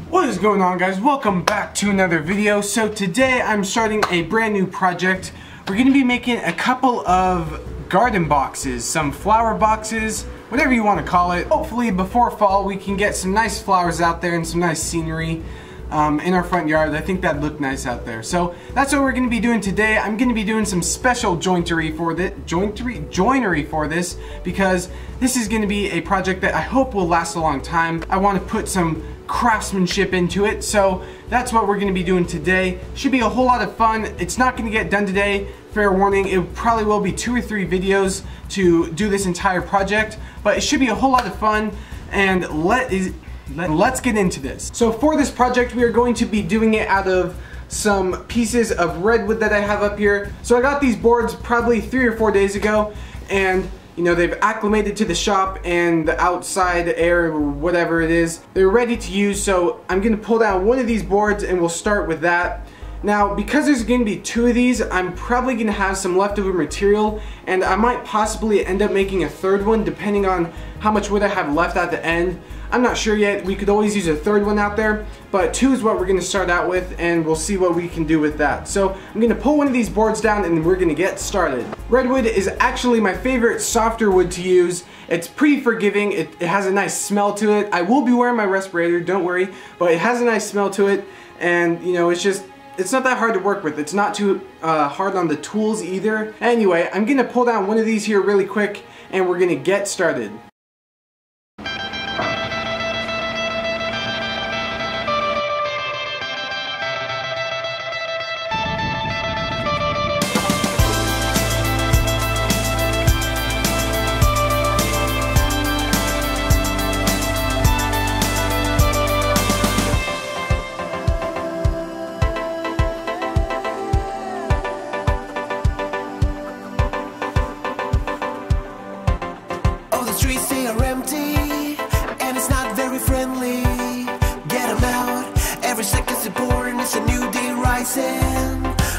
What is going on, guys? Welcome back to another video. So today I'm starting a brand new project. We're going to be making a couple of garden boxes, some flower boxes, whatever you want to call it. Hopefully before fall we can get some nice flowers out there and some nice scenery in our front yard. I think that'd look nice out there. So that's what we're going to be doing today. I'm going to be doing some special joinery for this because this is going to be a project that I hope will last a long time. I want to put some craftsmanship into it, so that's what we're going to be doing today. Should be a whole lot of fun. It's not going to get done today, fair warning. It probably will be 2 or 3 videos to do this entire project, but it should be a whole lot of fun, and let's get into this. So for this project we are going to be doing it out of some pieces of redwood that I have up here. So I got these boards probably 3 or 4 days ago, and you know, they've acclimated to the shop and the outside air, or whatever it is. They're ready to use, so I'm gonna pull down one of these boards and we'll start with that. Now, because there's gonna be 2 of these, I'm probably gonna have some leftover material, and I might possibly end up making a 3rd one depending on how much wood I have left at the end. I'm not sure yet. We could always use a 3rd one out there, but 2 is what we're gonna start out with, and we'll see what we can do with that. So I'm gonna pull one of these boards down and we're gonna get started. Redwood is actually my favorite softer wood to use. It's pretty forgiving. It has a nice smell to it. I will be wearing my respirator, don't worry, but it has a nice smell to it, and you know, it's not that hard to work with. It's not too hard on the tools either. Anyway, I'm gonna pull down one of these here really quick and we're gonna get started.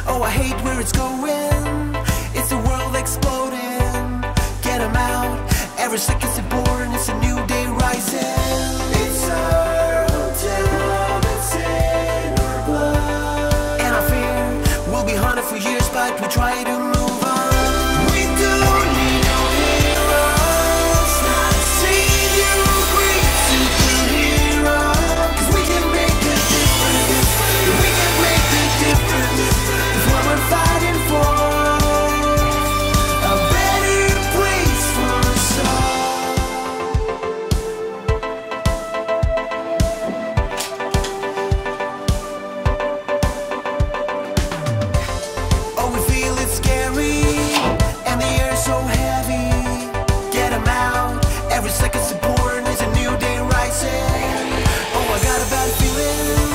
Oh, I hate where it's going. It's a world exploding. Get 'em out. Every second's important. It's a new day rising. It's our hotel. It's in our blood. And I fear we'll be haunted for years, but we try to move on. We don't need no heroes, not a savior or great superhero. 'Cause we can make a difference. We can make a difference. It's what we're fighting for. A better place for us all. Oh, we feel it's scary, and the air's so heavy. Get 'em out. Every second's important. It's a new day rising. Oh, I got a bad feeling.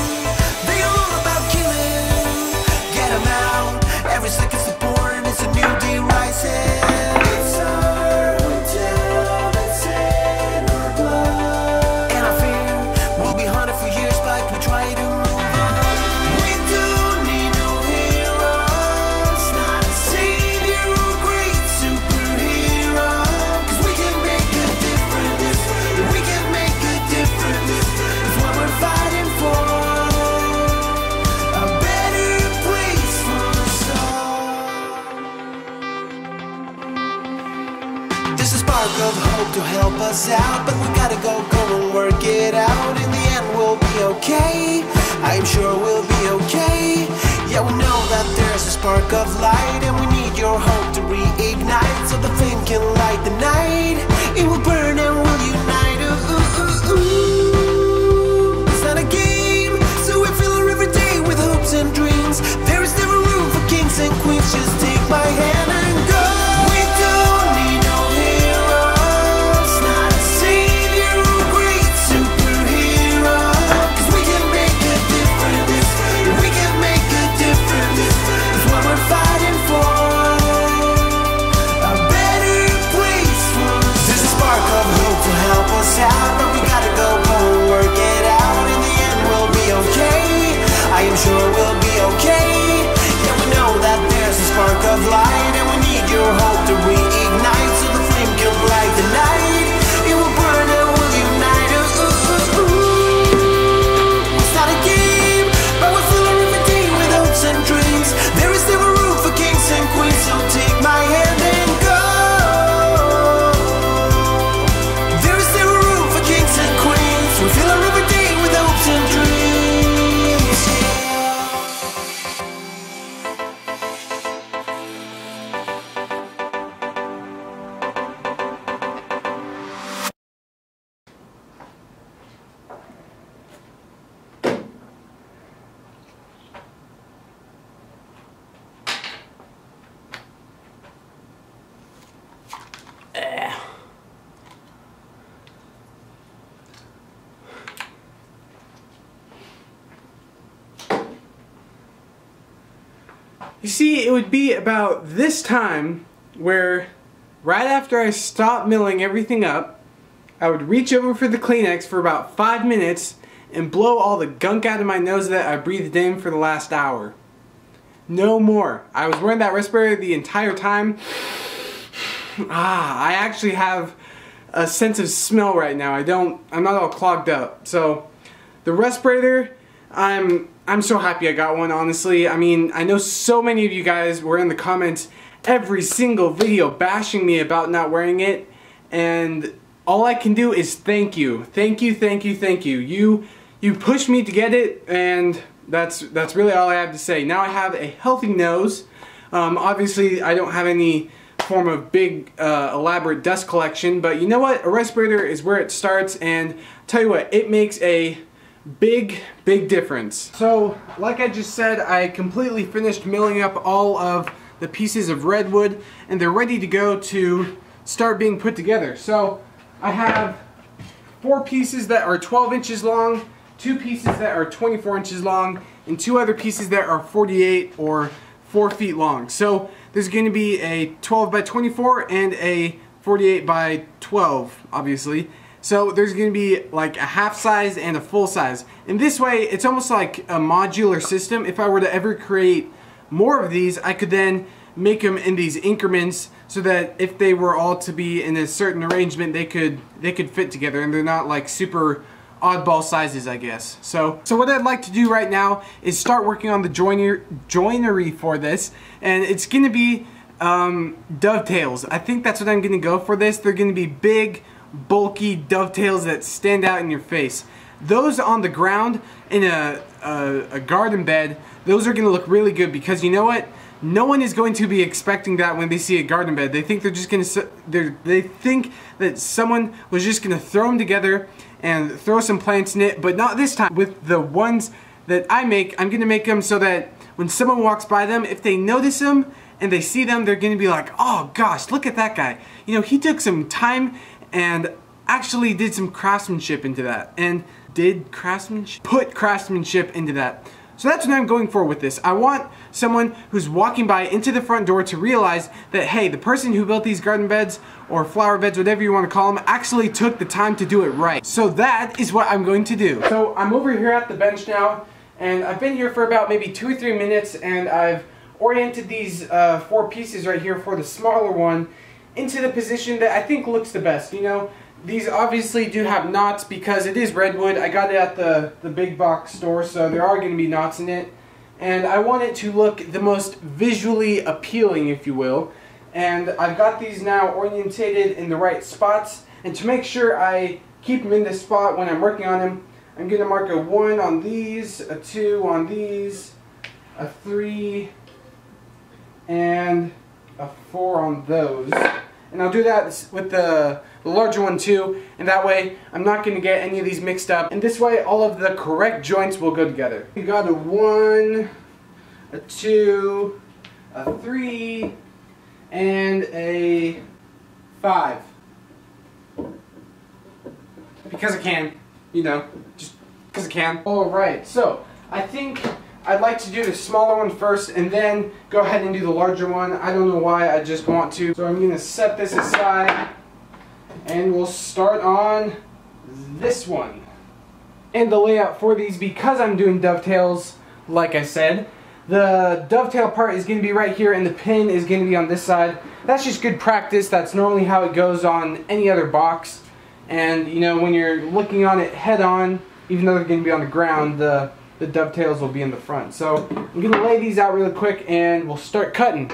They all about killing. Get 'em out. Every second's important. It's a new day rising. It's our hotel. It's in our blood. And I fear we'll be haunted for years, but we try to move on. We don't need no heroes, not a savior or great superhero. 'Cause we can make a difference. We can make a difference. It's what we're fighting for. A better place for us all. There's a spark of hope to help us out, but we gotta go and work it out. In the end we'll be okay. I'm sure we'll be okay. Yeah, we know that there's a spark of light, and we need your hope to reignite, so the flame can light the night. It will burn and we'll unite. Ooh, ooh, ooh. It's not a game, so we fill her every day with hopes and dreams. There is never room for kings and queens. Just take my hand and go. We don't need no heroes, not a savior or great superhero. 'Cause we can make a difference. We can make a difference. It's what we're fighting You see, it would be about this time where right after I stopped milling everything up, I would reach over for the Kleenex for about 5 minutes and blow all the gunk out of my nose that I breathed in for the last hour. No more. I was wearing that respirator the entire time. I actually have a sense of smell right now. I'm not all clogged up. So the respirator, I'm so happy I got one, honestly. I mean, I know so many of you guys were in the comments every single video bashing me about not wearing it, and all I can do is thank you. Thank you, thank you, thank you. You pushed me to get it, and that's really all I have to say. Now I have a healthy nose. Obviously I don't have any form of big elaborate dust collection, but you know what? A respirator is where it starts, and tell you what, it makes a big difference. So like I just said, I completely finished milling up all of the pieces of redwood, and they're ready to go to start being put together. So I have 4 pieces that are 12 inches long, 2 pieces that are 24 inches long, and 2 other pieces that are 48 or 4 feet long. So there's going to be a 12 by 24 and a 48 by 12, obviously. So there's going to be like a half size and a full size. And this way, it's almost like a modular system. If I were to ever create more of these, I could then make them in these increments so that if they were all to be in a certain arrangement, they could fit together, and they're not like super oddball sizes, I guess. So what I'd like to do right now is start working on the joinery for this, and it's gonna be dovetails. I think that's what I'm gonna go for this. They're gonna be big, bulky dovetails that stand out in your face. Those on the ground in a garden bed, those are gonna look really good, because you know what? No one is going to be expecting that when they see a garden bed. They think they're just gonna they think that someone was just gonna throw them together and throw some plants in it, but not this time. With the ones that I make, I'm gonna make them so that when someone walks by them, if they notice them and they see them, they're gonna be like, oh gosh, look at that guy. You know, he took some time and actually did some craftsmanship into that, and put craftsmanship into that. So that's what I'm going for with this. I want someone who's walking by into the front door to realize that, hey, the person who built these garden beds or flower beds, whatever you want to call them, actually took the time to do it right. So that is what I'm going to do. So I'm over here at the bench now, and I've been here for about maybe 2 or 3 minutes, and I've oriented these 4 pieces right here for the smaller one into the position that I think looks the best. You know, these obviously do have knots because it is redwood. I got it at the big box store, so there are going to be knots in it. And I want it to look the most visually appealing, if you will. And I've got these now orientated in the right spots. And to make sure I keep them in this spot when I'm working on them, I'm going to mark a 1 on these, a 2 on these, a 3, and a 4 on those. And I'll do that with the larger one too, and that way I'm not going to get any of these mixed up. And this way all of the correct joints will go together. We got a 1, a 2, a 3, and a 5. Because I can, you know, just because I can. Alright, so I think I'd like to do the smaller one first and then go ahead and do the larger one. I don't know why, I just want to. So I'm going to set this aside and we'll start on this one. And the layout for these, because I'm doing dovetails, like I said, the dovetail part is going to be right here and the pin is going to be on this side. That's just good practice. That's normally how it goes on any other box. And you know, when you're looking on it head on, even though they're going to be on the ground, the dovetails will be in the front. So I'm going to lay these out really quick and we'll start cutting.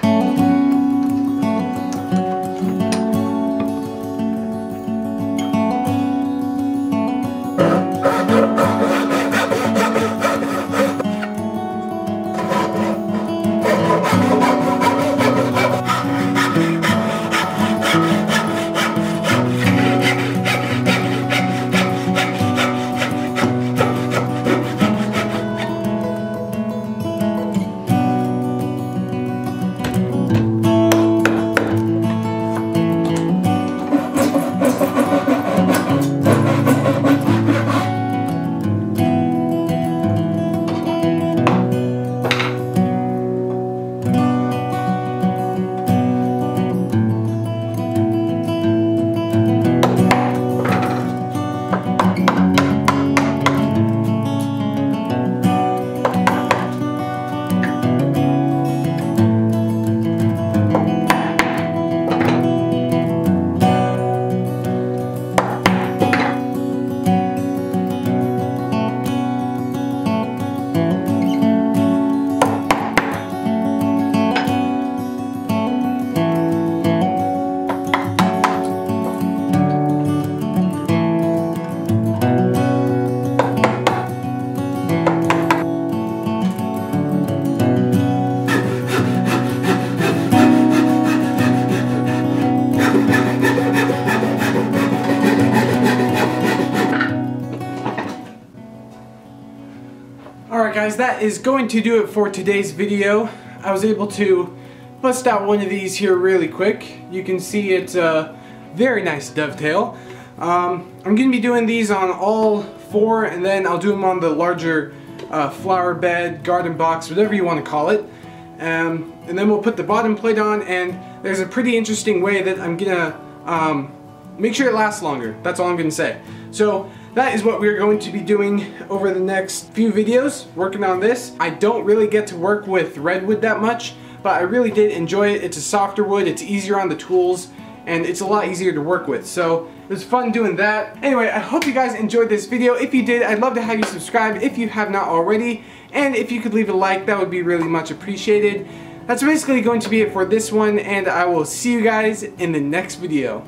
Alright guys, that is going to do it for today's video. I was able to bust out one of these here really quick. You can see it's a very nice dovetail. I'm going to be doing these on all 4, and then I'll do them on the larger flower bed, garden box, whatever you want to call it. And then we'll put the bottom plate on, and there's a pretty interesting way that I'm going to make sure it lasts longer. That's all I'm going to say. So that is what we're going to be doing over the next few videos, working on this. I don't really get to work with redwood that much, but I really did enjoy it. It's a softer wood, it's easier on the tools, and it's a lot easier to work with. So it was fun doing that. Anyway, I hope you guys enjoyed this video. If you did, I'd love to have you subscribe if you have not already. And if you could leave a like, that would be really much appreciated. That's basically going to be it for this one, and I will see you guys in the next video.